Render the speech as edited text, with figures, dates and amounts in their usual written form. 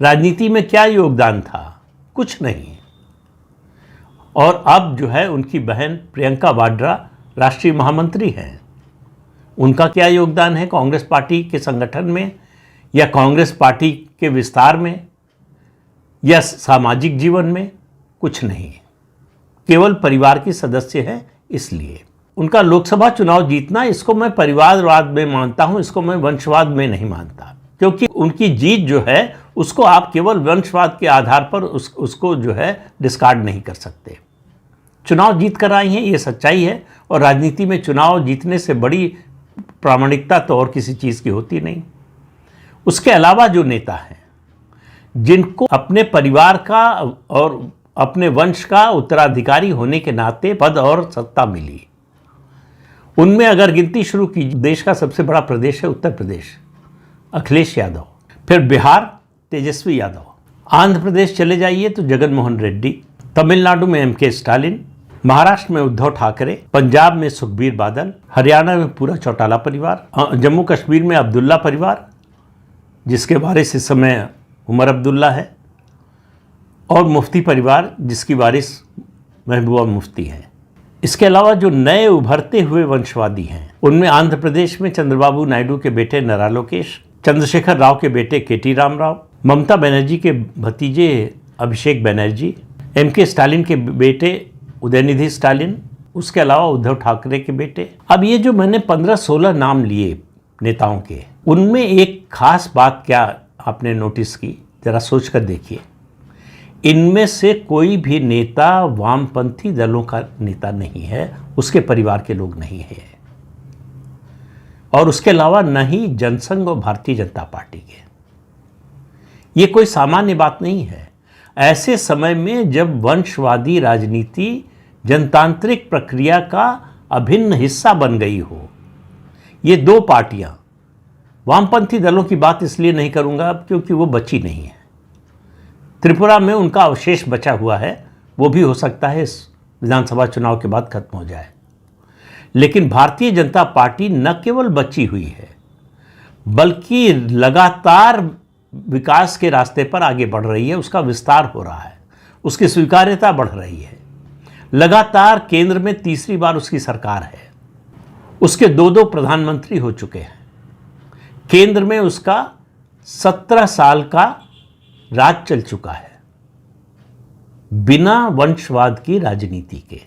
राजनीति में क्या योगदान था? कुछ नहीं। और अब जो है उनकी बहन प्रियंका वाड्रा राष्ट्रीय महामंत्री हैं। उनका क्या योगदान है कांग्रेस पार्टी के संगठन में या कांग्रेस पार्टी के विस्तार में या सामाजिक जीवन में? कुछ नहीं। केवल परिवार के सदस्य हैं, इसलिए उनका लोकसभा चुनाव जीतना, इसको मैं परिवारवाद में मानता हूं, इसको मैं वंशवाद में नहीं मानता। क्योंकि उनकी जीत जो है उसको आप केवल वंशवाद के आधार पर उसको जो है डिस्कार्ड नहीं कर सकते। चुनाव जीत कर आई हैं, ये सच्चाई है। और राजनीति में चुनाव जीतने से बड़ी प्रामाणिकता तो और किसी चीज़ की होती नहीं। उसके अलावा जो नेता हैं जिनको अपने परिवार का और अपने वंश का उत्तराधिकारी होने के नाते पद और सत्ता मिली, उनमें अगर गिनती शुरू की, देश का सबसे बड़ा प्रदेश है उत्तर प्रदेश, अखिलेश यादव, फिर बिहार तेजस्वी यादव, आंध्र प्रदेश चले जाइए तो जगन मोहन रेड्डी, तमिलनाडु में एम.के. स्टालिन, महाराष्ट्र में उद्धव ठाकरे, पंजाब में सुखबीर बादल, हरियाणा में पूरा चौटाला परिवार, जम्मू कश्मीर में अब्दुल्ला परिवार जिसके वारिस इस समय उमर अब्दुल्ला है, और मुफ्ती परिवार जिसकी वारिस महबूबा मुफ्ती है। इसके अलावा जो नए उभरते हुए वंशवादी हैं उनमें आंध्र प्रदेश में चंद्रबाबू नायडू के बेटे नारा लोकेश, चंद्रशेखर राव के बेटे के.टी. रामाराव, ममता बनर्जी के भतीजे अभिषेक बनर्जी, एम.के. स्टालिन के बेटे उदयनिधि स्टालिन, उसके अलावा उद्धव ठाकरे के बेटे। अब ये जो मैंने 15-16 नाम लिए नेताओं के, उनमें एक खास बात क्या आपने नोटिस की, जरा सोच कर देखिए। इनमें से कोई भी नेता वामपंथी दलों का नेता नहीं है, उसके परिवार के लोग नहीं हैं, और उसके अलावा न ही जनसंघ और भारतीय जनता पार्टी के। ये कोई सामान्य बात नहीं है। ऐसे समय में जब वंशवादी राजनीति जनतांत्रिक प्रक्रिया का अभिन्न हिस्सा बन गई हो, ये दो पार्टियां, वामपंथी दलों की बात इसलिए नहीं करूंगा क्योंकि वो बची नहीं है। त्रिपुरा में उनका अवशेष बचा हुआ है, वो भी हो सकता है इस विधानसभा चुनाव के बाद खत्म हो जाए। लेकिन भारतीय जनता पार्टी न केवल बची हुई है बल्कि लगातार विकास के रास्ते पर आगे बढ़ रही है, उसका विस्तार हो रहा है, उसकी स्वीकार्यता बढ़ रही है। लगातार केंद्र में तीसरी बार उसकी सरकार है, उसके 2 प्रधानमंत्री हो चुके हैं, केंद्र में उसका 17 साल का राज चल चुका है बिना वंशवाद की राजनीति के।